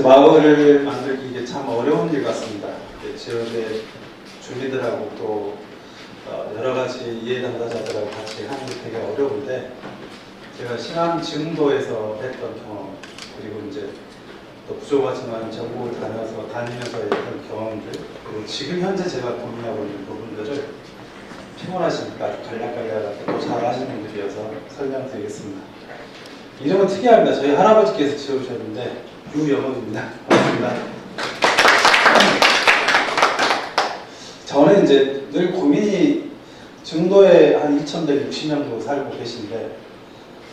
마을을 만들기 이게 참 어려운 일 같습니다. 지역의 주민들하고 또 여러 가지 이해 당사자들하고 같이 하는 게 되게 어려운데, 제가 신안 증도에서 했던 경험, 그리고 이제 또 부족하지만 전국을 다니면서 했던 경험들, 그리고 지금 현재 제가 고민하고 있는 부분들을 피곤하시니까 간략간략하게 또 잘 아시는 분들이어서 설명드리겠습니다. 이름은 특이합니다. 저희 할아버지께서 지어주셨는데 유영원입니다. 반갑습니다. 저는 이제 늘 고민이, 증도에 한 2,160명 정도 살고 계신데,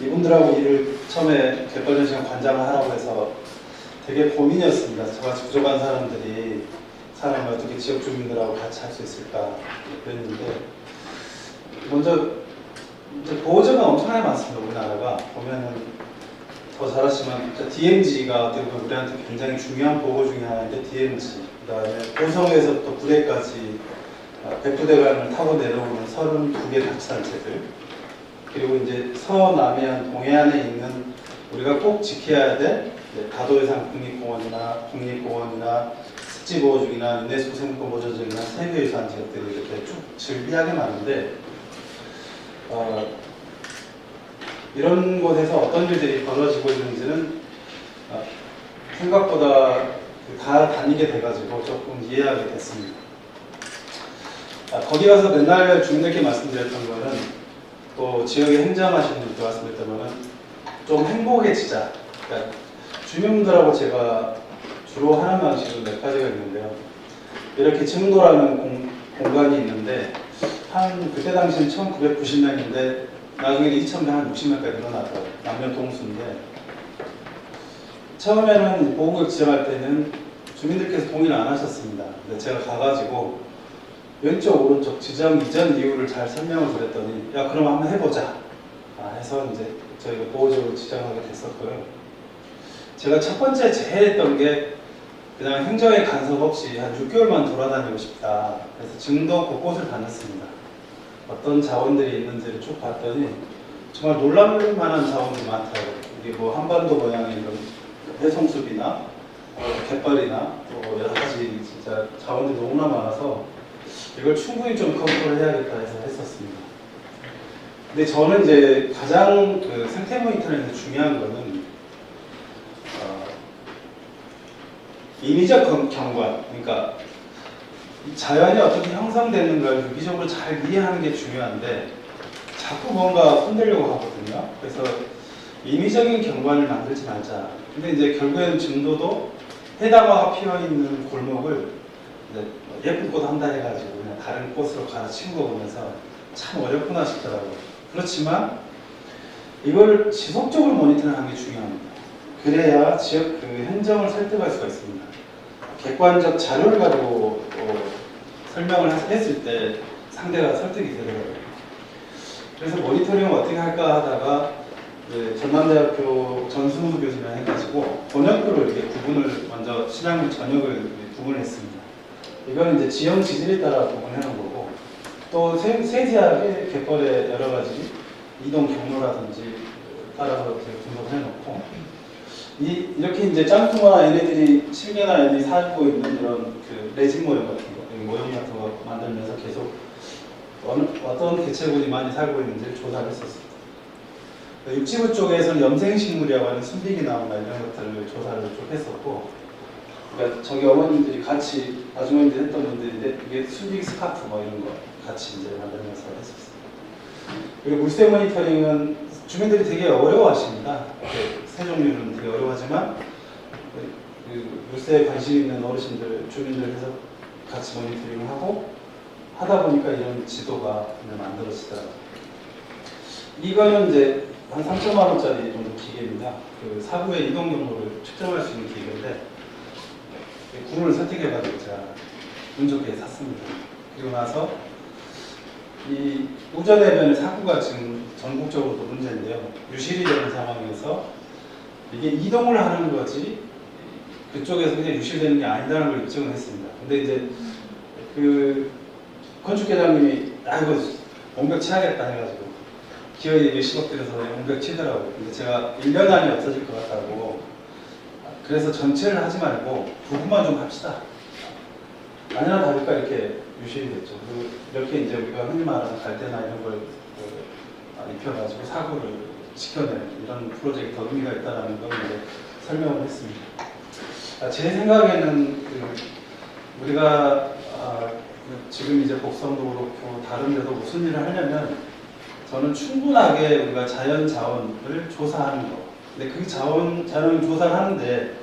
이분들하고 일을 처음에 갯벌전시관 관장을 하라고 해서 되게 고민이었습니다. 저같이 부족한 사람들이 어떻게 지역 주민들하고 같이 할 수 있을까 그랬는데, 먼저 이제 보호자가 엄청나게 많습니다. 우리나라가 보면은 더 잘하시면 DMZ가 어떻게 보면 우리한테 굉장히 중요한 보호 중에 하나인데, DMZ, 그 다음에 고성에서부터 구례까지 백두대간을 타고 내려오는 32개 닭산체들, 그리고 이제 서남해안, 동해안에 있는 우리가 꼭 지켜야 될 다도해상 국립공원이나 습지보호중이나 유네스코 세계문화유산지역이나 세계유산 지역들이 이렇게 쭉 즐비하게 많은데, 이런 곳에서 어떤 일들이 벌어지고 있는지는 생각보다 다 다니게 돼가지고 조금 이해하게 됐습니다. 거기 가서 맨날 주민들께 말씀드렸던 거는, 또 지역에 행정하시는 분들 말씀드렸던 거는, 좀 행복해지자. 그러니까 주민분들하고 제가 주로 하는 방식은 몇 가지가 있는데요. 이렇게 증도라는 공간이 있는데, 그때 당시는 1990년인데 나중에는 2000명 한 60명까지 늘어났더라고요. 남녀 동수인데, 처음에는 보호구역 지정할 때는 주민들께서 동의를 안 하셨습니다. 근데 제가 가가지고 왼쪽 오른쪽 지정 이전 이유를 잘 설명을 드렸더니, 야 그럼 한번 해보자 해서 이제 저희가 보호구역으로 지정하게 됐었고요. 제가 첫 번째 제일 했던 게, 그냥 행정의 간섭 없이 한 6개월만 돌아다니고 싶다. 그래서 증도 곳곳을 다녔습니다. 어떤 자원들이 있는지를 쭉 봤더니 정말 놀랄 만한 자원들이 많더라고요. 우리 뭐 한반도 모양의 이런 해송숲이나 갯벌이나 또 여러 가지 진짜 자원들이 너무나 많아서 이걸 충분히 좀 컨트롤 해야겠다 해서 했었습니다. 근데 저는 이제 가장 생태 모니터링에서 중요한 거는 인위적 경관, 그러니까 자연이 어떻게 형성되는가를 유기적으로 잘 이해하는 게 중요한데, 자꾸 뭔가 흔들려고 하거든요. 그래서 인위적인 경관을 만들지 말자. 근데 이제 결국에는 증도도 해담화가 피어있는 골목을 예쁜 꽃 한다 해가지고 그냥 다른 꽃으로 갈아치운 거 보면서 참 어렵구나 싶더라고요. 그렇지만 이걸 지속적으로 모니터링하는 게 중요합니다. 그래야 지역 행정을 설득할 수가 있습니다. 객관적 자료를 가지고 설명을 했을 때 상대가 설득이 되더라고요. 그래서 모니터링을 어떻게 할까 하다가 전남대학교 전승우 교수랑 해가지고 번역도를 이렇게 구분을, 먼저 신앙 전역을 구분을 했습니다. 이거는 이제 지형 지질에 따라 구분해 놓은 거고, 또 세세하게 갯벌의 여러 가지 이동 경로라든지 따라서 이렇게 분석해 놓고, 이렇게 이제 짱뚱아 얘네들이 실개나 얘네들이 살고 있는 이런 레진 모형 같은 거, 모형 같은 거 만들면서 계속 어떤 개체군이 많이 살고 있는지를 조사를 했었습니다. 육지부 쪽에서는 염생식물이라고 하는 순빅이 나온다 이런 것들을 조사를 쭉 했었고, 그러니까 저기 어머님들이 같이 아주머니들 했던 분들인데, 이게 순빅 스카프 뭐 이런 거 같이 이제 만들면서 했었어요. 그리고 물새 모니터링은 주민들이 되게 어려워하십니다. 새 종류는 되게 어려워하지만 물새에 관심 있는 어르신들, 주민들 해서 같이 모니터링을 하고 하다 보니까 이런 지도가 만들어지더라고요. 이거는 이제 한 3천만 원짜리 정도 기계입니다. 사구의 이동 경로를 측정할 수 있는 기계인데, 운 좋게 샀습니다. 그리고 나서 이 우전해변의 사고가 지금 전국적으로도 문제인데요. 유실이 되는 상황에서 이게 이동을 하는 거지 그쪽에서 그냥 유실되는 게 아니라는 걸 입증을 했습니다. 근데 이제 그 건축회장님이 이거 원격 치하겠다 해가지고 기어이 몇십억 들여서 원격 치더라고요. 근데 제가 1년 안에 없어질 것 같다고, 그래서 전체를 하지 말고 부분만 좀 합시다. 아니나 다를까 이렇게 유실이 됐죠. 그리고 이렇게 이제 우리가 흔히 말하는 갈대나 이런 걸 입혀가지고 사고를 지켜내는 이런 프로젝트 더 의미가 있다는 걸 이제 설명을 했습니다. 제 생각에는 우리가 지금 이제 복성도 그렇고 다른 데도 무슨 일을 하려면 저는 충분하게 우리가 자연 자원을 조사하는 거. 근데 그 자연 조사를 하는데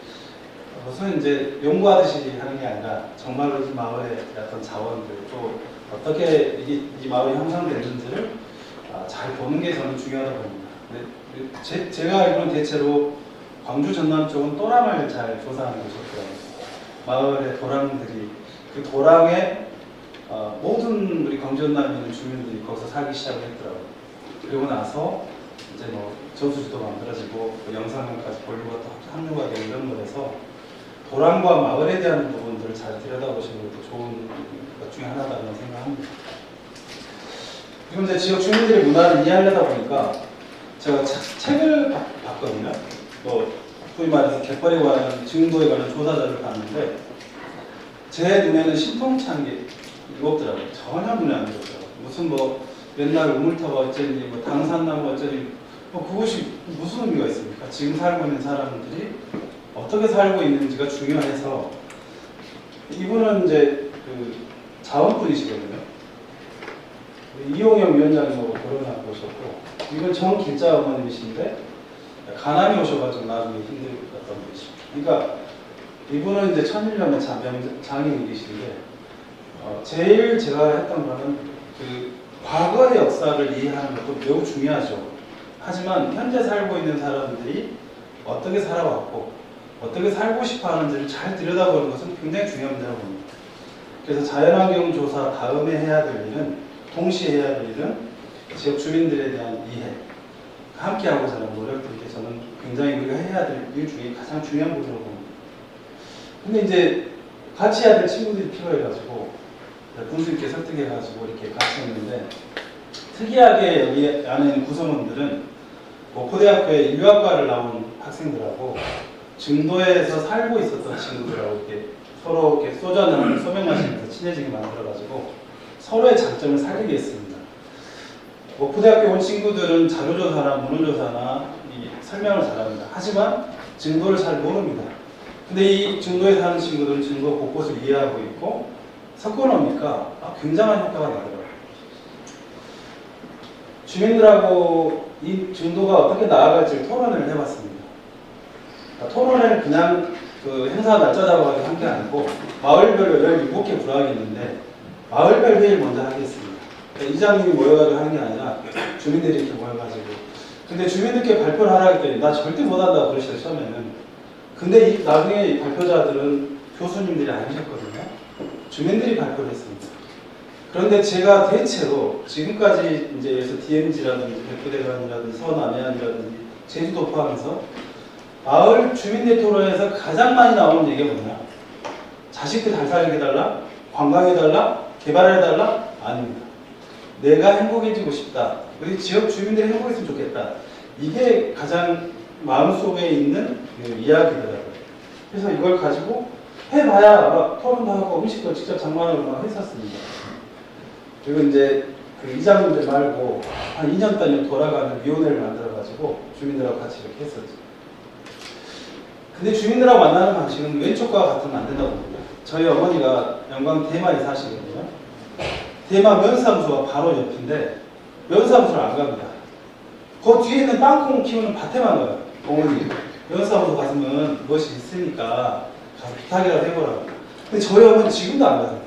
무슨 이제 연구하듯이 하는 게 아니라 정말로 이 마을의 어떤 자원들 또 어떻게 이 마을이 형성됐는지를 잘 보는 게 저는 중요하다고 봅니다. 근데 제가 알기로는 대체로 광주 전남 쪽은 또랑을 잘 조사하는 곳이 있더라고요. 마을의 도랑들이 그 도랑에 모든 우리 광주 전남에 있는 주민들이 거기서 살기 시작을 했더라고요. 그리고 나서 이제 뭐 저수지도 만들어지고 영상까지 본류가 또 합류가 되고 이런 거에서 도랑과 마을에 대한 부분들을 잘 들여다보시는 것도 좋은 것 중에 하나라는 생각합니다. 그리고 이제 지역 주민들의 문화를 이해하려다 보니까 제가 책을 봤거든요. 뭐 소위 말해서 갯벌에 관한 증도에 관한 조사자를 봤는데 제 눈에는 신통치한 게 읽었더라고요. 전혀 눈에 안 들었더라고요. 무슨 뭐 맨날 우물터가 어쩌니 뭐 당산나무 어쩌니 뭐 그것이 무슨 의미가 있습니까? 지금 살고 있는 사람들이 어떻게 살고 있는지가 중요해서, 이분은 이제 그 자원분이시거든요. 이용영 위원장님하고 결혼하고 오셨고, 이건 정길자 어머님이신데 가남이 오셔가지고 나중에 힘들었던 분이십니다. 그러니까 이분은 이제 천일염의 장인이신데 제일 제가 했던 거는 그 과거의 역사를 이해하는 것도 매우 중요하죠. 하지만 현재 살고 있는 사람들이 어떻게 살아왔고 어떻게 살고 싶어 하는지를 잘 들여다보는 것은 굉장히 중요한 문제라고 봅니다. 그래서 자연환경 조사 다음에 해야 될 일은, 동시에 해야 될 일은 지역 주민들에 대한 이해, 함께 하고자 하는 노력들이 저는 굉장히 우리가 해야 될 일 중에 가장 중요한 부분으로 봅니다. 근데 이제 같이 해야 될 친구들이 필요해가지고 군수님께 설득해가지고 이렇게 같이 했는데, 특이하게 여기 안에 있는 구성원들은 고대학교에 유학과를 나온 학생들하고 증도에서 살고 있었던 친구들하고 이렇게 서로 이렇게 소주 한잔 소맥 마시면서 친해지게 만들어가지고 서로의 장점을 살리게 했습니다. 고대학교 온 친구들은 자료조사나 문헌조사나 이 설명을 잘합니다. 하지만 증도를 잘 모릅니다. 근데 이 증도에 사는 친구들은 증도 곳곳을 이해하고 있고 섞어놓으니까 굉장한 효과가 나더라고요. 주민들하고 이 증도가 어떻게 나아갈지 토론을 해봤습니다. 토론을 그냥 그 행사 날짜 잡아가지고 한 게 아니고 마을별로 17개 구락이 있는데 마을별 회의를 먼저 하겠습니다. 그러니까 이장님이 모여가지고 하는 게 아니라 주민들이 이렇게 모여가지고, 근데 주민들께 발표를 하라 했더니 나 절대 못한다고 그러시죠, 처음에는. 근데 나중에 이 발표자들은 교수님들이 아니셨거든요. 주민들이 발표를 했습니다. 그런데 제가 대체로 지금까지 이제 DMZ라든지 백두대간이라든지 서남해안이라든지 제주도 포함해서 마을 주민들 토론에서 가장 많이 나오는 얘기가 뭐냐? 자식들 잘 살게 해달라? 관광해달라? 개발해달라? 아닙니다. 내가 행복해지고 싶다. 우리 지역 주민들이 행복했으면 좋겠다. 이게 가장 마음속에 있는 그 이야기더라고요. 그래서 이걸 가지고 해봐야 토론도 하고 음식도 직접 장만하고 막 했었습니다. 그리고 이제 그 이장님들 말고 한 2년 단위 돌아가는 위원회를 만들어가지고 주민들하고 같이 이렇게 했었죠. 근데 주민들하고 만나는 방식은 왼쪽과 같으면 안 된다고 봅니다. 저희 어머니가 영광 대마에 사시거든요. 대마 면사무소가 바로 옆인데 면사무소를 안 갑니다. 그 뒤에 있는 땅콩 키우는 밭에만 가요. 어머니 면사무소 갔으면 무엇이 있으니까 가서 부탁이라도 해보라고. 근데 저희 어머니 지금도 안 가요.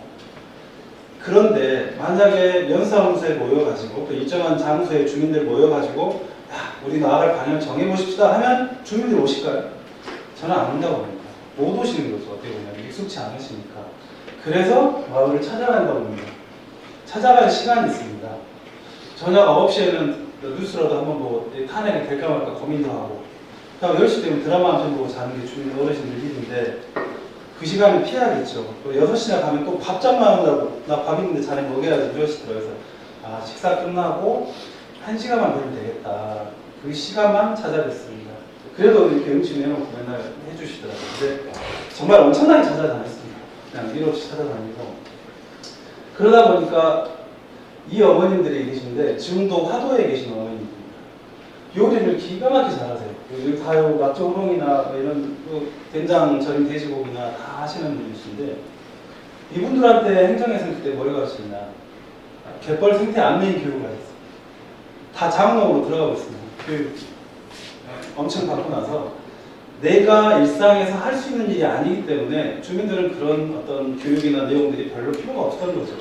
그런데 만약에 면사무소에 모여가지고 또 일정한 장소에 주민들 모여가지고 야, 우리 나아갈 방향을 정해보십시다 하면 주민들이 오실까요? 저는 안 온다고 봅니다. 못 오시는 거죠. 어떻게 보면 익숙치 않으시니까. 그래서 마을을 찾아간다고 합니다. 찾아갈 시간이 있습니다. 저녁 9시에는 뉴스라도 한번 보고 탄핵이 될까 말까 고민도 하고, 그다음 10시 되면 드라마 한 편 보고 자는 게 주민 어르신들 일인데 그 시간을 피해야겠죠. 6시나 가면 또 밥잠만 온다고, 나 밥 있는데 자네 먹여야지 이러시더라고요. 그래서 아, 식사 끝나고 1시간만 되면 되겠다. 그 시간만 찾아뵙습니다. 그래도 이렇게 음식 내놓고 맨날 해주시더라고요. 근데 정말 엄청나게 찾아다녔습니다. 그냥 일 없이 찾아다니고. 그러다 보니까 이 어머님들이 계신데 지금도 화도에 계신 어머님입니다. 요리를 기가 막히게 잘하세요. 여기 다요 낙조 우롱이나 뭐 이런 된장 절인 돼지고기나 다 하시는 분이신데 이분들한테 행정에서는 그때 뭐라고 하시냐, 갯벌 생태 안내인 교육을 하셨어요. 다 장롱으로 들어가고 있습니다. 교육 엄청 받고 나서 내가 일상에서 할 수 있는 일이 아니기 때문에 주민들은 그런 어떤 교육이나 내용들이 별로 필요가 없었던 거죠.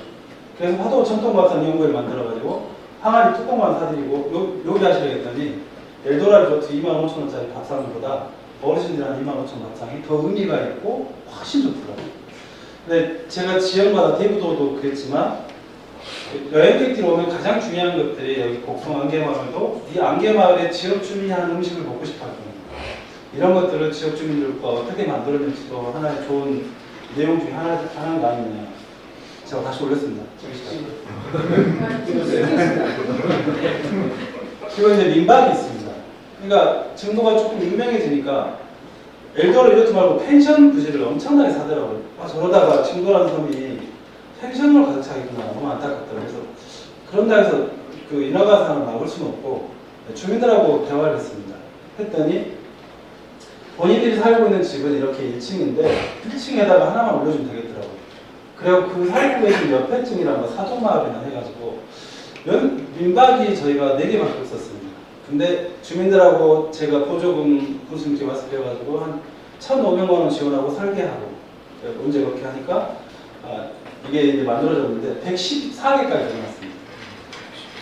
그래서 화도 전통밥상 연구회를 만들어가지고 항아리 뚜껑만 사드리고 요리하시려했더니 엘도라도 25,000원짜리 밥상보다 어르신들 한 25,000원 밥상이 더 의미가 있고 훨씬 좋더라고요. 근데 제가 지역마다 대부도도 그랬지만 여행객들이 오면 가장 중요한 것들이 여기 곡성 안개마을도 이 안개마을의 지역 주민이 하는 음식을 먹고 싶어 할 겁니다. 이런 것들을 지역 주민들과 어떻게 만들어낼지도 하나의 좋은 내용 중에 하나가 아니냐. 제가 다시 올렸습니다. 그리고 이제 민박이 있습니다. 그러니까 증도가 조금 유명해지니까 엘도를 이렇게 말고 펜션 부지를 엄청나게 사더라고요. 아, 저러다가 증도라는 섬이 펜션으로 가득 차겠구나. 너무 안타깝더라고요. 그래서 그런다 해서 그 인허가상을 막을 수는 없고 주민들하고 대화를 했습니다. 했더니 본인들이 살고 있는 집은 이렇게 1층인데 1층에다가 하나만 올려주면 되겠더라고요. 그리고 그 살고 계신 옆에층이라는 거 사종마을이나 해가지고 민박이 저희가 4개밖에 없었습니다. 근데 주민들하고 제가 보조금 분수님께 말씀드려가지고 한 1,500만 원 지원하고 설계하고 언제 그렇게 하니까 이게 이제 만들어졌는데 114개까지 들어갔습니다.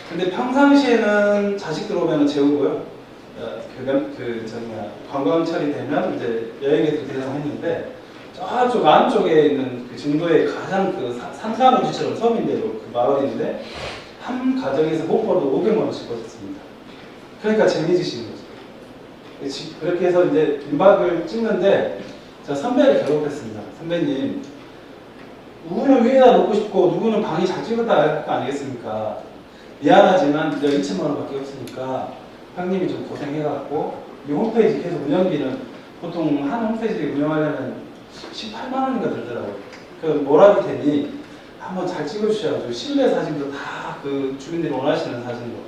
근데 평상시에는 자식 들어오면 재우고요. 관광철이 되면 이제 여행객들 대상했는데 저쪽 안쪽에 있는 그 증도의 가장 그 산산호지처럼 섬인데도 그 마을인데 한 가정에서 못 벌어도 500만 원씩 버셨습니다. 그러니까 재미지신 거죠. 그렇게 해서 이제 민박을 찍는데 제가 선배를 괴롭혔습니다. 선배님, 누구는 위에다 놓고 싶고 누구는 방이 잘 찍었다 할 거 아니겠습니까? 미안하지만 2천만 원밖에 없으니까 형님이 좀 고생해갖고 이 홈페이지 계속 운영비는 보통 한 홈페이지 운영하려면 18만 원인가 들더라고요. 그 뭐라도 되니 한번 잘 찍어주셔가지고 실내 사진도 다 그 주민들이 원하시는 사진으로.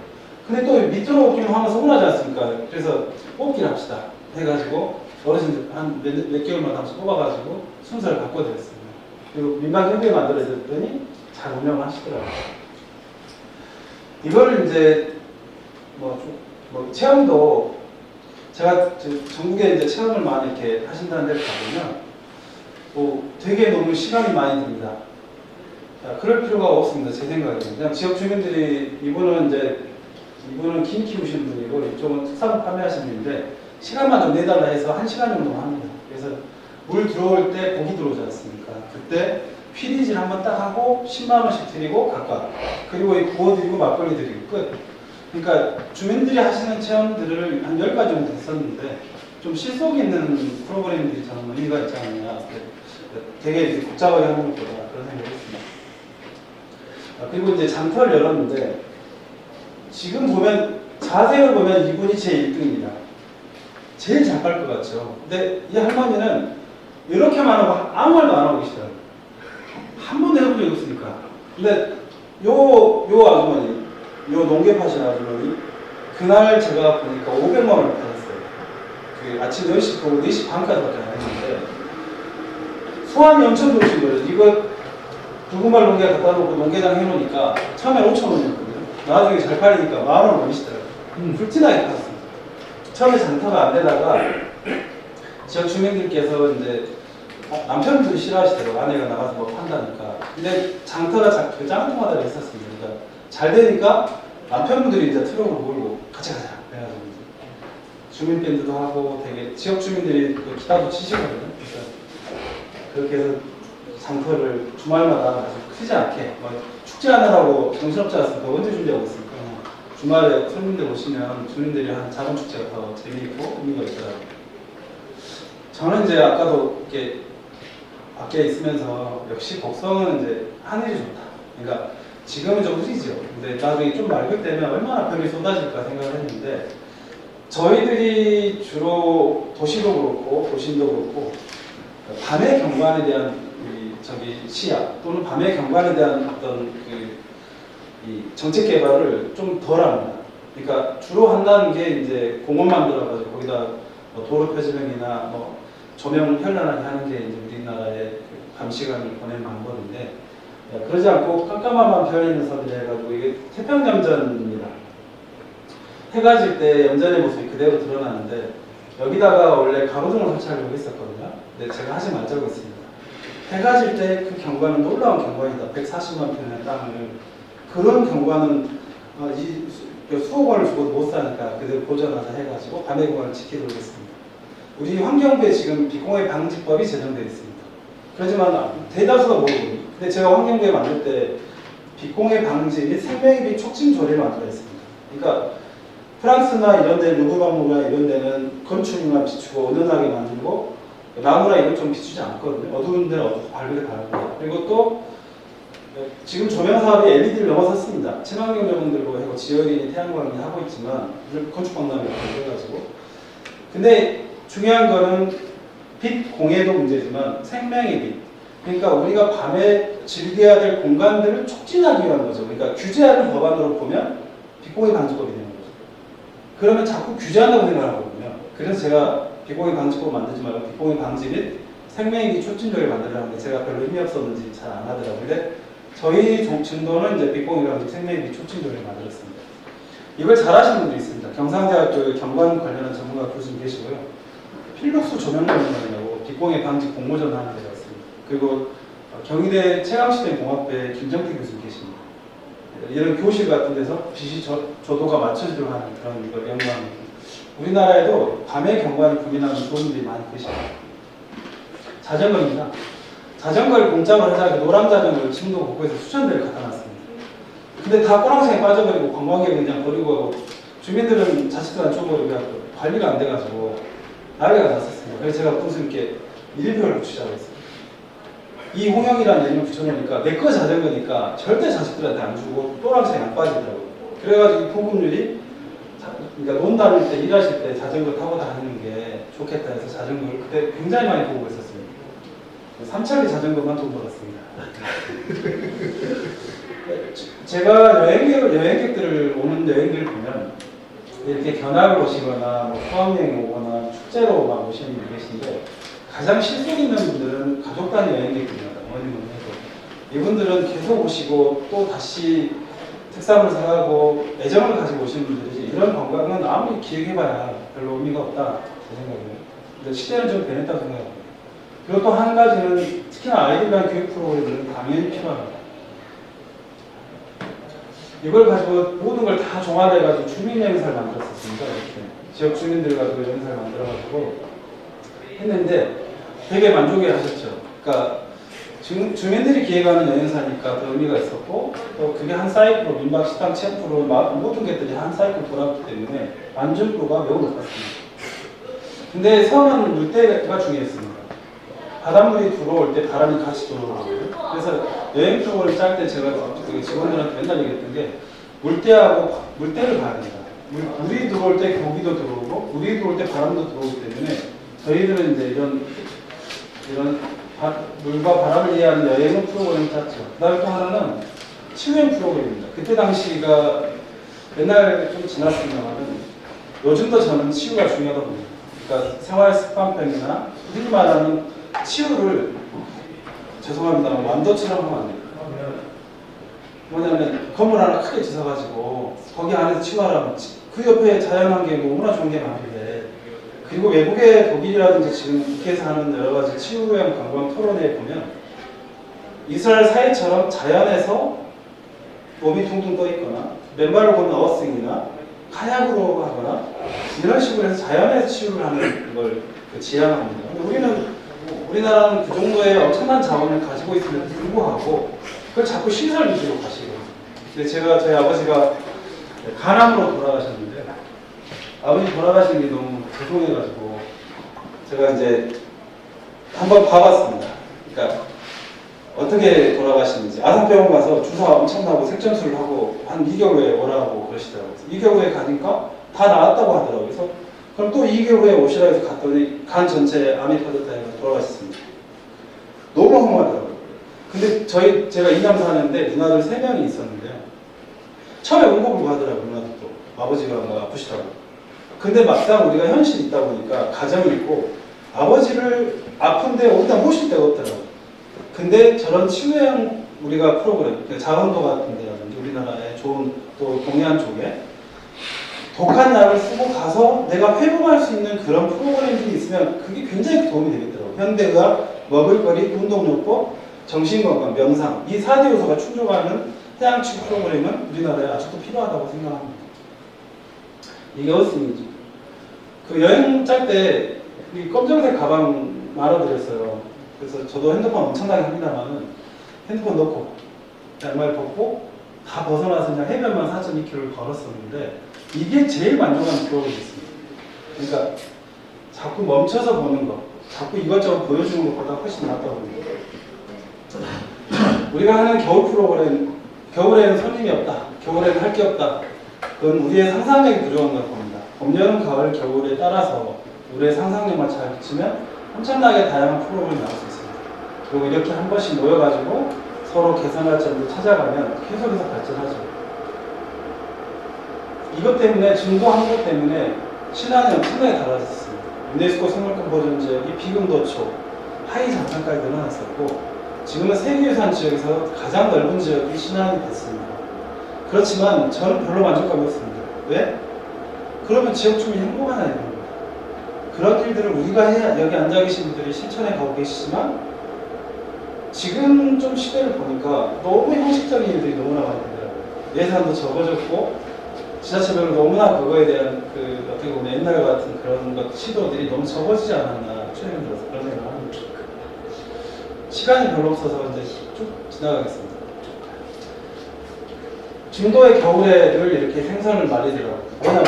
근데 또 밑으로 뽑기는 하면 서운하지 않습니까? 그래서 뽑기를 합시다 해가지고 어르신들 한 몇 개월마다 한 번씩 뽑아가지고 순서를 바꿔드렸습니다. 그리고 민박협회 만들어졌더니 잘 운영을 하시더라고요. 이거를 이제 체험도 제가 전국에 이제 체험을 많이 이렇게 하신다는 데를 가보면 되게 너무 시간이 많이 듭니다. 그럴 필요가 없습니다. 제 생각에는 그냥 지역 주민들이 이분은 김 키우시는 분이고 이쪽은 특산물 판매하시는 분인데 시간만 좀 내달라 해서 1시간 정도만 합니다. 그래서 물 들어올 때 고기 들어오지 않습니까? 그때 피리질 한번 딱 하고 10만 원씩 드리고 각각, 그리고 구워드리고 막걸리 드리고 끝. 그러니까 주민들이 하시는 체험들을 한 10가지 정도 했었는데 좀 실속 있는 프로그램들이 저는 의미가 있지 않느냐. 되게 복잡하게 하는 것보다 그런 생각을 했습니다. 그리고 이제 장터를 열었는데 지금 보면 자세를 보면 이분이 제 1등입니다. 제일 잘 깔 것 같죠. 근데 이 할머니는 이렇게만 하고 아무 말도 안 하고 계시더라고요. 한 번도 해본 적이 없으니까. 근데 요 아주머니, 요 농계 파시는 아주머니, 그날 제가 보니까 500만 원을 받았어요. 그 아침 10시 보고 4시 반까지밖에 안 했는데 소환이 엄청 좋으신 거예요. 이거 두구말 농계 갖다 놓고 농계장 해놓으니까 처음에 5,000원이었거든요. 나중에 잘 팔리니까 10,000원 올리시더라고요. 불티나게 팔았습니다. 처음에 장터가 안 되다가 지역 주민들께서 이제 남편분들이 싫어하시더라고요. 아내가 나가서 뭐 판다니까. 근데 장터가 그 짱통마다 있었습니다. 그러니까 잘 되니까 남편분들이 이제 트럭으로 몰고 같이 가자. 그래가지고 이제 주민 밴드도 하고 되게 지역 주민들이 기타도 치시거든요. 그러니까 그렇게 해서 장터를 주말마다 아주 크지 않게 축제하느라고 정신없지 않습니까? 언제 준비하고 있습니까? 주말에 손님들 오시면 주민들이 하는 작은 축제가 더 재미있고 의미가 있더라고요. 저는 이제 아까도 이렇게 밖에 있으면서 역시 곡성은 이제 하늘이 좋다. 그러니까 지금은 좀 흐리죠. 근데 나중에 좀 맑을 때면 얼마나 별이 쏟아질까 생각을 했는데 저희들이 주로 도시도 그렇고 도심도 그렇고 밤의 경관에 대한 시야 또는 밤의 경관에 대한 어떤 이 정책 개발을 좀 덜합니다. 그러니까 주로 한다는 게 이제 공원 만들어가지고 거기다 도로 표지명이나 조명 현란하게 하는 게 이제 우리나라의 밤 시간을 보내는 방법인데 그러지 않고 깜깜한 밤 펴 있는 섬이라 해가지고 이게 태평양전입니다. 해가 질 때 염전의 모습이 그대로 드러나는데 여기다가 원래 가로등을 설치하려고 했었거든요. 근데 제가 하지 말자고 했습니다. 해가 질 때 그 경관은 놀라운 경관이다. 140만 평의 땅을 그런 경관은 수억 원을 주고도 못 사니까 그대로 보존하자 해가지고 밤의 경관을 지키도록 했습니다. 우리 환경부에 지금 비공해 방지법이 제정되어 있습니다. 그렇지만 대다수가 모르거든요. 근데 제가 환경부에 만들 때 비공해 방지 및 생명의 비 촉진 조례를 만들어 있습니다. 그러니까 프랑스나 이런 데 루브르방이나 이런 데는 건축물만 비추고 은은하게 만들고 나무나 이런 좀 비추지 않거든요. 어두운 데는 밝게 달고 그리고 또 지금 조명 사업이 LED를 넘어섰습니다. 친환경 조명들로 하고 지열이 태양광이 하고 있지만 건축박람회 해가지고 근데 중요한 거는 빛 공해도 문제지만 생명의 빛 그러니까 우리가 밤에 즐겨야 될 공간들을 촉진하기 위한 거죠. 그러니까 규제하는 법안으로 보면 빛공해 방지법이 되는 거죠. 그러면 자꾸 규제한다고 생각하거든요. 그래서 제가 빛공해 방지법 만들지 말고 빛공해 방지 및 생명의 빛 촉진조를 만들려는데 제가 별로 힘이 없었는지 잘 안 하더라고요. 근데 저희 진도는 이제 빛공해 방지 생명의 빛 촉진조를 만들었습니다. 이걸 잘 하시는 분들이 있습니다. 경상대학교 경관 관련한 전문가 교수님 계시고요. 필독수 조명관이라고 빛공해 방지 공모전 하는 데가 있습니다. 그리고 경희대 최강시대 공학부의 김정태 교수님 계십니다. 이런 교실 같은 데서 빛이 조도가 맞춰지도록 하는 그런 걸 연구합니다. 우리나라에도 밤의 경관을 구민하는 좋은 분들이 많이 계십니다. 자전거입니다. 자전거를 공짜로 하자 노랑 자전거를 진도 곳곳에서 수천 대를 갖다 놨습니다. 근데 다 꼬랑생에 빠져버리고 관광객은 그냥 버리고 가고 주민들은 자식들 줘버리고 관리가 안 돼가지고 난리가 났었습니다. 그래서 제가 교수님께 일표를 붙이자고 했어요. 이 홍영이라는 이름을 붙여놓으니까 내 거 자전거니까 절대 자식들한테 안 주고 또랑생에 안 빠지더라고요. 그래가지고 이 보급률이 그러니까 논 다닐 때 일하실 때 자전거 타고 다니는 게 좋겠다 해서 자전거를 그때 굉장히 많이 보고 있었습니다. 3차례 자전거만 돈 벌었습니다. 제가 여행객들을 오는 여행들을 보면 이렇게 견학을 오시거나 수학여행 오거나 축제로 막 오시는 분이 계신데 가장 실속 있는 분들은 가족 단위 여행객들입니다. 어머님은 해도 이분들은 계속 오시고 또 다시 특산물 사가고 애정을 가지고 오시는 분들이지 이런 관광은 아무리 기획해봐야 별로 의미가 없다 제 생각에는. 근데 시대는 좀 변했다고 생각합니다. 그리고 또 한 가지는 특히나 아이들 위한 교육 프로그램들은 당연히 필요합니다. 이걸 가지고 모든 걸 다 종합해가지고 주민여행사를 만들었었습니다. 이렇게 지역 주민들 가지고 여행사를 만들어가지고 했는데 되게 만족해 하셨죠. 그러니까 주민들이 기획하는 여행사니까 더 의미가 있었고 또 그게 한 사이클로 민박, 식당, 체프로 모든 것들이 한 사이클 돌았기 때문에 만족도가 매우 높았습니다. 근데 섬은 물때가 중요했습니다. 바닷물이 들어올 때 바람이 같이 들어오거든요. 그래서 여행 프로그램을 짤 때 제가 직원들한테 맨날 얘기했던 게 물때를 봐야 된다. 물이 들어올 때 고기도 들어오고 물이 들어올 때 바람도 들어오기 때문에 저희들은 이제 이런 물과 바람을 이해하는 여행 프로그램을 짰죠. 그 다음에 또 하나는 치유행 프로그램입니다. 그때 당시가 옛날 좀 지났습니다만 요즘도 저는 치유가 중요하다고 봅니다. 그러니까 생활 습관병이나 흔히 말하는 치유를 죄송합니다만 완도처럼 하면 안 돼요. 뭐냐면 건물 하나 크게 지어가지고 거기 안에서 치유하라면 그 옆에 자연환경이 너무나 좋은 게 많은데 그리고 외국의 독일이라든지 지금 국회에서 하는 여러 가지 치유형 관광 토론회에 보면 이스라엘 사회처럼 자연에서 몸이 둥둥 떠 있거나 맨발로 걷는 어스윙이나 카약으로 하거나 이런 식으로 해서 자연에서 치유를 하는 걸 지향합니다. 근데 우리는 우리나라는 그 정도의 엄청난 자원을 가지고 있음에도 불구하고 그걸 자꾸 시설 위주로 가시고. 근데 저희 아버지가 간암으로 돌아가셨는데 아버지 돌아가신 게 너무 죄송해가지고 제가 이제 한번 봐봤습니다. 그러니까 어떻게 돌아가시는지. 아산병원 가서 주사 엄청나고 색전술을 하고 한 2개월 후에 오라고 그러시더라고요. 2개월 후에 가니까 다 나았다고 하더라고요. 그래서 그럼 또 2개월 후에 오시라 해서 갔더니 간 전체에 암이 퍼졌다 해서 돌아가셨습니다. 너무 허무하더라고요. 근데 제가 이남 사는데 누나들 3명이 있었는데요. 처음에 울고불고 하더라고요. 누나들도. 아버지가 뭐 아프시다고. 근데 막상 우리가 현실이 있다 보니까 가정이 있고 아버지를 아픈데 어디다 모실 데가 없더라고요. 근데 저런 치유형 우리가 프로그램, 자원도 같은 데라든지 우리나라의 좋은 또 동해안 쪽에 독한 약을 쓰고 가서 내가 회복할 수 있는 그런 프로그램들이 있으면 그게 굉장히 도움이 되겠더라고요. 현대의학, 먹을거리, 운동요법, 정신건강, 명상 이 4대 요소가 충족하는 해양치유 프로그램은 우리나라에 아직도 필요하다고 생각합니다. 이게 어떻습니까? 그 여행 짤 때 검정색 가방 말아드렸어요. 그래서 저도 핸드폰 엄청나게 합니다만은 핸드폰 넣고 양말 벗고 다 벗어나서 그냥 해변만 4.2km를 걸었었는데 이게 제일 만족하는 프로그램이었습니다. 그러니까 자꾸 멈춰서 보는 거, 자꾸 이것저것 보여주는 것보다 훨씬 낫다고 봅니다. 우리가 하는 겨울 프로그램, 겨울에는 손님이 없다, 겨울에는 할 게 없다. 그건 우리의 상상력이 부족한 걸 봅니다. 봄, 여름, 가을, 겨울에 따라서 우리의 상상력만 잘 붙이면 엄청나게 다양한 프로그램이 나올 수 있습니다. 그리고 이렇게 한 번씩 모여가지고 서로 개선할 점을 찾아가면 계속해서 발전하죠. 이것 때문에 중도 항구 때문에 신안이 엄청나게 달라졌습니다. 유네스코 생물권보존지역이 비금도초, 하이 장산까지 늘어났었고 지금은 세계유산 지역에서 가장 넓은 지역이 신안이 됐습니다. 그렇지만 저는 별로 만족감이 없습니다. 왜? 그러면 지역 주민이 행복하나 이런 겁니다. 그런 일들을 우리가 해야 여기 앉아 계신 분들이 실천해 가고 계시지만 지금 좀 시대를 보니까 너무 형식적인 일들이 너무나 많이 되더라고요. 예산도 적어졌고 지자체별로 너무나 그거에 대한 어떻게 보면 옛날 같은 그런 시도들이 너무 적어지지 않았나 최근에 들어서 그런 생각을 합니다. 시간이 별로 없어서 이제 쭉 지나가겠습니다. 중도의 겨울에를 이렇게 생선을 말리더라고요. 왜냐하면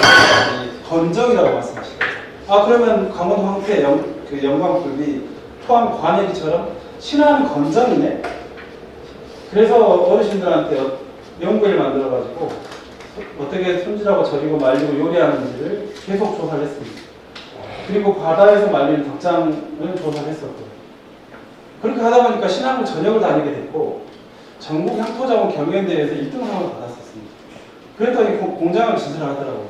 건정이라고 말씀하시거든요. 아 그러면 강원도 황태 영광굴비 포함 관예기처럼 신안 건정이네. 그래서 어르신들한테 연구를 만들어가지고 어떻게 손질하고 절이고 말리고 요리하는지를 계속 조사를 했습니다. 그리고 바다에서 말리는 덕장을 조사를 했었고 그렇게 하다 보니까 신안을 전역을 다니게 됐고 전국 향토자원 경연대회에서 1등상을 받았었습니다. 그랬더니 공장을 진출하더라고요.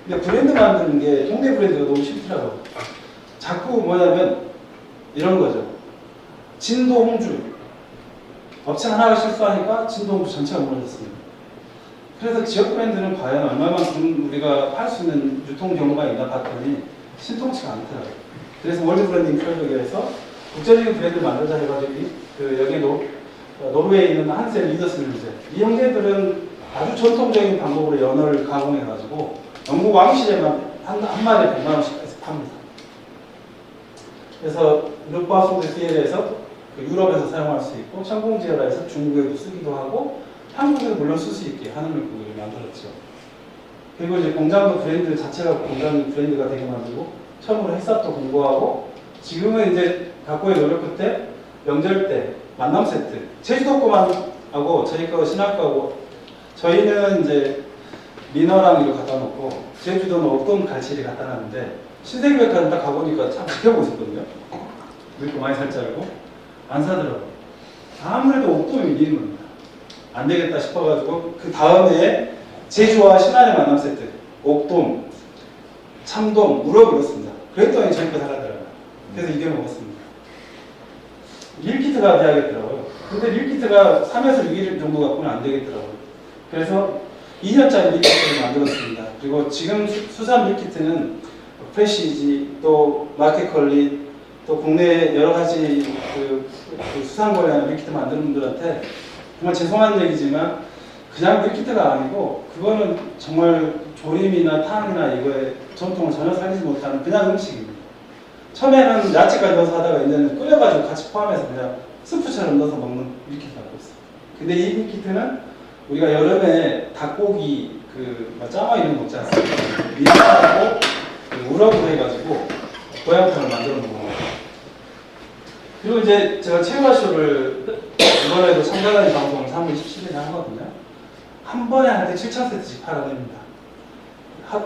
근데 브랜드 만드는 게 동네 브랜드가 너무 싫더라고요. 자꾸 뭐냐면 이런 거죠. 진도홍주 업체 하나가 실수하니까 진도홍주 전체가 무너졌습니다. 그래서 지역 브랜드는 과연 얼마만큼 우리가 할 수 있는 유통 경우가 있나 봤더니 신통치가 않더라고요. 그래서 월드 브랜딩 프로젝트에서 국제적인 브랜드를 만들자 해가지고 여기 노르웨이에 있는 한셀 리더스밀즈 이 형제들은 아주 전통적인 방법으로 연어를 가공해가지고 영국 왕실에만 한 마리에 100만 원씩 해서 팝니다. 그래서 르바송드 CL에서 유럽에서 사용할 수 있고 샹봉지어라에서 중국에도 쓰기도 하고 한국에도 물론 쓸 수 있게 한우물고기를 만들었죠. 그리고 이제 공장도 브랜드 자체가 공장 브랜드가 되게 만들고 처음으로 햇삽도 공부하고 지금은 이제 각고의 노력 끝에 명절 때 만남 세트 제주도 거만하고 저희 거 신학과고 저희는 이제 민어랑 이거 갖다 놓고 제주도는 옥돔 갈치리 갖다 놨는데 신세계백화점 딱 가보니까 참 지켜보고 있었거든요. 우리 거 많이 살 줄 알고 안 사더라고요. 아무래도 옥돔이 밀리는 겁니다. 안 되겠다 싶어가지고 그 다음에 제주와 신안의 만남 세트 옥돔, 참돔, 우럭을 넣었습니다. 그랬더니 저희 거 사라더라고요. 그래서 이겨 먹었습니다. 밀키트가 돼야겠더라고요. 근데 밀키트가 3에서 6일 정도 갖고는 안 되겠더라고요. 그래서 2년짜리 밀키트를 만들었습니다. 그리고 지금 수산 밀키트는 프레시지, 또 마켓컬리, 또 국내 여러 가지 그 수산 거래하는 밀키트 만드는 분들한테 정말 죄송한 얘기지만 그냥 밀키트가 아니고 그거는 정말 조림이나 탕이나 이거의 전통을 전혀 살리지 못하는 그냥 음식입니다. 처음에는 야채까지 넣어서 하다가 이제는 끓여가지고 같이 포함해서 그냥 스프처럼 넣어서 먹는 밀키트 하고 있어요. 근데 이 밀키트는 우리가 여름에 닭고기 짜마 이런 거 먹지 않습니까? 미나하고 우럭으로 해가지고 고양탕을 만들어 먹는 거예요. 그리고 이제 제가 체육아쇼를 이번에도 참가단위 방송을 3월 27일에 하거든요. 한 번에 할 때 7,000세트씩 팔아냅니다.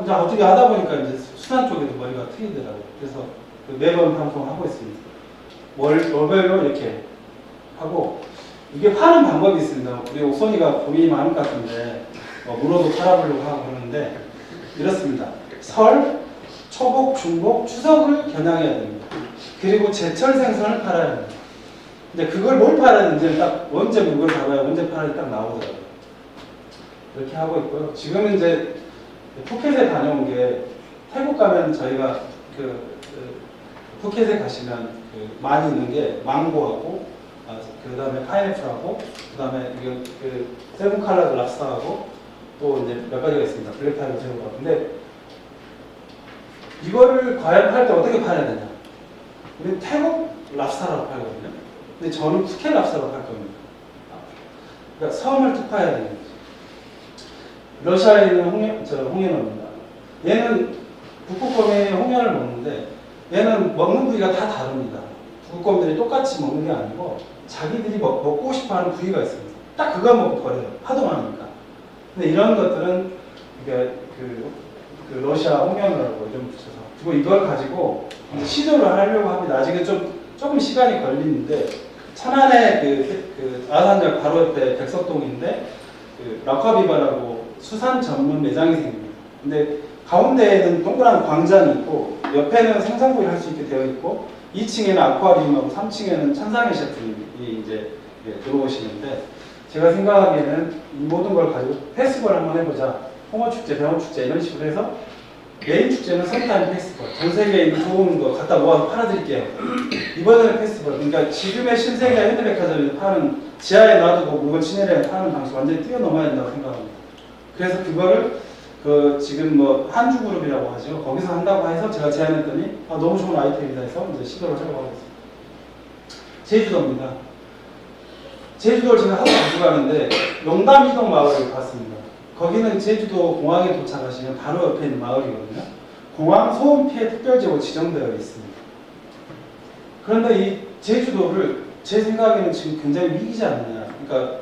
이제 어떻게 하다 보니까 이제 수산 쪽에도 머리가 트이더라고요. 그래서 매번 방송하고 있습니다. 월별로 이렇게 하고, 이게 파는 방법이 있습니다. 우리 옥선이가 고민이 많을 것 같은데, 물어도 팔아보려고 하고 그러는데, 이렇습니다. 설, 초복, 중복, 추석을 겨냥해야 됩니다. 그리고 제철 생선을 팔아야 됩니다. 근데 그걸 뭘 팔아야 되는지 딱 언제 물건 잡아야 언제 팔아야 딱 나오더라고요. 이렇게 하고 있고요. 지금은 이제 푸켓에 다녀온 게, 태국 가면 저희가 푸켓에 가시면 많이 있는 게 망고하고, 그 다음에 파인애플하고, 그 다음에 세븐 칼라드 랍스타하고, 또 이제 몇 가지가 있습니다. 블랙 타이거 제로가. 근데 이거를 과연 팔 때 어떻게 팔아야 되냐? 우리 태국 랍스타라고 팔거든요. 근데 저는 푸켓 랍스타라고 팔 겁니다. 그러니까 섬을 특파해야 되는 거죠. 러시아에 있는 홍연어입니다. 얘는 북극곰이 홍연을 먹는데 얘는 먹는 부위가 다 다릅니다. 북극곰들이 똑같이 먹는 게 아니고 자기들이 먹고 싶어하는 부위가 있습니다. 딱 그거 먹고 버려요. 하도 많으니까. 근데 이런 것들은 이게 그 러시아 홍연어라고 이름 붙여서 그리고 이걸 가지고 이제 시도를 하려고 합니다. 아직은 조금 시간이 걸리는데 천안에 아산역 바로 옆에 백석동인데 라카비바라고 수산 전문 매장이 생깁니다. 근데 가운데에는 동그란 광장이 있고 옆에는 생선구이를 할 수 있게 되어 있고 2층에는 아쿠아리움하고 3층에는 천상의 셰프님이 이제 들어오시는데 제가 생각하기에는 이 모든 걸 가지고 페스티벌 한번 해보자. 홍어축제, 병어축제 이런 식으로 해서 메인 축제는 섬타임 페스티벌. 전 세계에 있는 좋은 거 갖다 모아서 팔아드릴게요. 이번에는 페스티벌. 그러니까 지금의 신세계 현대백화점에서 파는 지하에 놔두고 물건 진열해 파는 방식 완전히 뛰어넘어야 된다고 생각합니다. 그래서 그거를 지금 한주그룹이라고 하죠. 거기서 한다고 해서 제가 제안했더니 너무 좋은 아이템이다 해서 이제 시도를 하려고 하고 있습니다. 제주도입니다. 제주도를 제가 하도 자주 가는데 용담이동 마을을 갔습니다. 거기는 제주도 공항에 도착하시면 바로 옆에 있는 마을이거든요. 공항 소음 피해 특별지역으로 지정되어 있습니다. 그런데 이 제주도를 제 생각에는 지금 굉장히 위기지 않느냐. 그러니까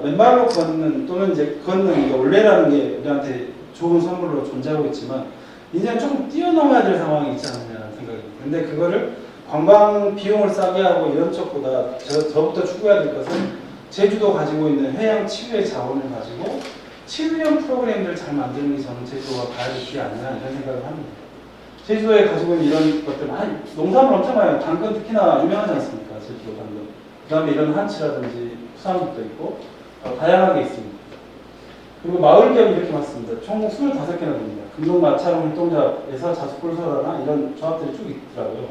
맨발로 걷는 또는 이제 걷는 올레라는 게 우리한테 좋은 선물로 존재하고 있지만 이제는 조금 뛰어넘어야 될 상황이 있지 않느냐는 생각입니다. 근데 그거를 관광 비용을 싸게 하고 이런 쪽보다 저부터 추구해야 될 것은 제주도 가지고 있는 해양 치유의 자원을 가지고 치유형 프로그램들을 잘 만드는 게 저는 제주도가 가야 될 길이 아니냐 이런 생각을 합니다. 제주도에 가지고 있는 이런 것들 농산물 엄청 많아요. 당근 특히나 유명하지 않습니까? 제주도 당근. 그 다음에 이런 한치라든지 수산물도 있고 다양하게 있습니다. 그리고 마을 기업이 이렇게 많습니다. 총 25개나 됩니다. 금동 마차롱 활동자에서 자수꿀소라나 이런 조합들이 쭉 있더라고요.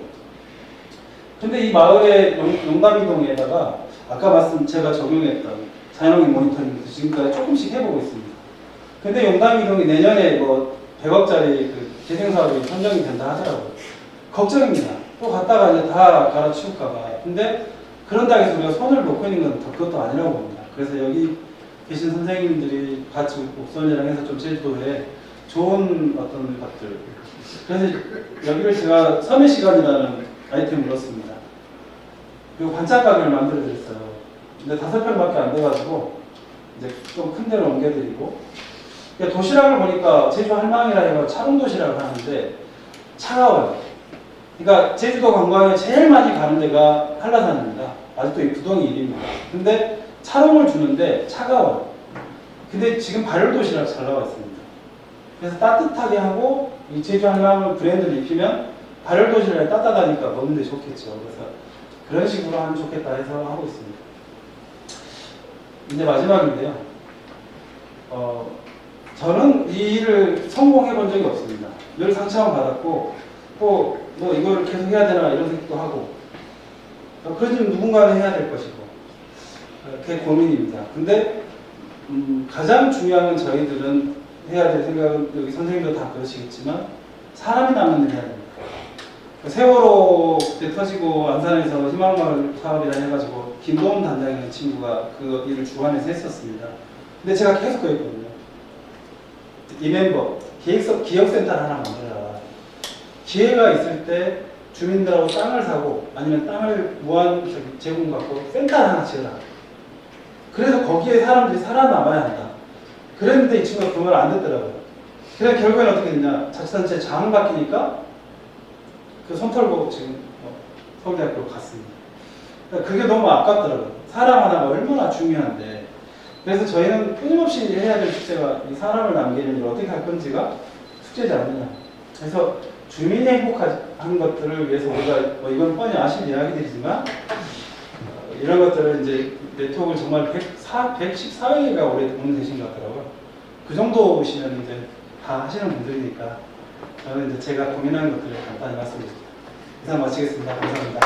근데 이 마을의 용담이동에다가 아까 제가 적용했던 자연환경 모니터링도 지금까지 조금씩 해보고 있습니다. 근데 용담이동이 내년에 100억짜리 재생사업이 선정이 된다 하더라고요. 걱정입니다. 또 갔다가 이제 다 갈아치울까봐. 근데 그런다고 해서 우리가 손을 놓고 있는 건 그것도 아니라고 봅니다. 그래서 여기 계신 선생님들이 같이 옥선이랑 해서 좀 제주도에 좋은 어떤 것들. 그래서 여기를 제가 섬의 시간이라는 아이템을 넣었습니다. 그리고 반짝가게를 만들어드렸어요. 근데 5평밖에 안 돼가지고 이제 좀 큰 데로 옮겨드리고 그러니까 도시락을 보니까 제주 할망이라 해서 차롱 도시락을 하는데 차가워요. 그러니까 제주도 관광에 제일 많이 가는 데가 한라산입니다. 아직도 이 구덩이 1위입니다. 근데 차롱을 주는데 차가워요. 근데 지금 발효 도시락 잘 나와 있습니다. 그래서 따뜻하게 하고 이 제주 할망을 브랜드를 입히면 발효 도시락이 따뜻하니까 먹는데 좋겠죠. 그래서 그런 식으로 하면 좋겠다 해서 하고 있습니다. 이제 마지막인데요. 저는 이 일을 성공해 본 적이 없습니다. 늘 상처만 받았고 또 이거를 계속 해야 되나 이런 생각도 하고 그러지만 누군가는 해야 될 것이고 그게 고민입니다. 근데 가장 중요한 건 저희들은 해야 될 생각은 여기 선생님도 다 그러시겠지만 사람이 남는 일 해야 됩니다. 세월호 그때 터지고 안산에서 희망마을 사업이라 해가지고 김도훈 단장이라는 친구가 그 일을 주관해서 했었습니다. 근데 제가 계속 그랬거든요. 이 멤버 기억센터를 하나 만들어라. 기회가 있을 때 주민들하고 땅을 사고 아니면 땅을 무한 제공받고 센터를 하나 지어라. 그래서 거기에 사람들이 살아남아야 한다. 그랬는데 이 친구가 그 말 안 듣더라고요. 그래서 결국에는 어떻게 됐냐. 자치단체 장 바뀌니까 그 손 털고 지금 서울대학교로 갔습니다. 그러니까 그게 너무 아깝더라고요. 사람 하나가 얼마나 중요한데. 그래서 저희는 끊임없이 해야 될 숙제가 이 사람을 남기는 일을 어떻게 할 건지가 숙제지 않느냐. 그래서 주민이 행복한 것들을 위해서 우리가 이건 뻔히 아실 이야기들이지만 이런 것들을 이제 네트워크를 정말 114회가 올해 운영되신 것 같더라고요. 그 정도 보시면 이제 다 하시는 분들이니까 저는 이제 제가 고민하는 것들을 간단히 말씀드립니다. 이상 마치겠습니다. 감사합니다.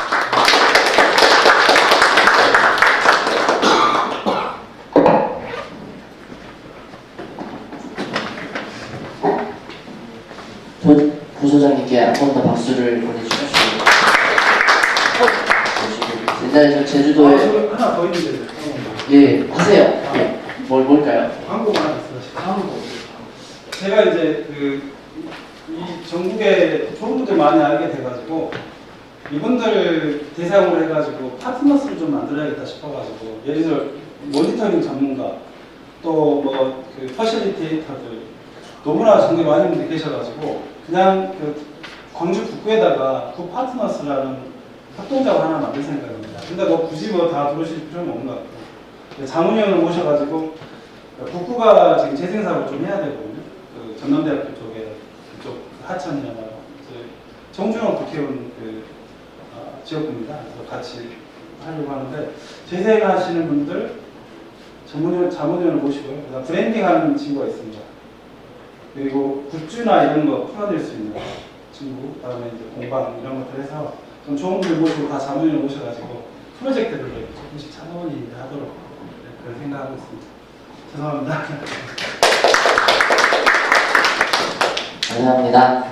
부소장님께 한 번 더 박수를 보내주십시오. 옛날에 저 제주도에 하나 더 있는데. 예 하세요. 예. 뭘까요? 광고가 하나 있어요. 광고. 제가 이제 이 전국에 좋은 분들 많이 알게 돼가지고 이분들 대상으로 해가지고 파트너스를 좀 만들어야겠다 싶어가지고 예를 들어 모니터링 전문가 또 뭐 그 퍼실리테이터들 너무나 정말 많은 분들이 계셔가지고 그냥 그 광주 북구에다가 구 파트너스라는 협동작을 하나 만들 생각입니다. 근데 뭐 굳이 뭐 다 들어오실 필요는 없는 것 같고 자문위원을 모셔가지고 북구가 지금 재생사업을 좀 해야 되거든요. 그 전남대학교 쪽에 그쪽 하천이나 정준호 국회의원 지역구입니다. 그래서 같이 하려고 하는데 재생하시는 분들 자문위원을 모시고요. 그다음 브랜딩하는 친구가 있습니다. 그리고 굿즈나 이런 거 풀어낼 수 있는 친구, 그다음에 이제 공방 이런 것들 해서 좀 좋은 분들 모시고 다 자문위원을 모셔가지고 프로젝트를 조금씩 차분히 하도록 그런 생각하고 있습니다. 죄송합니다. 감사합니다.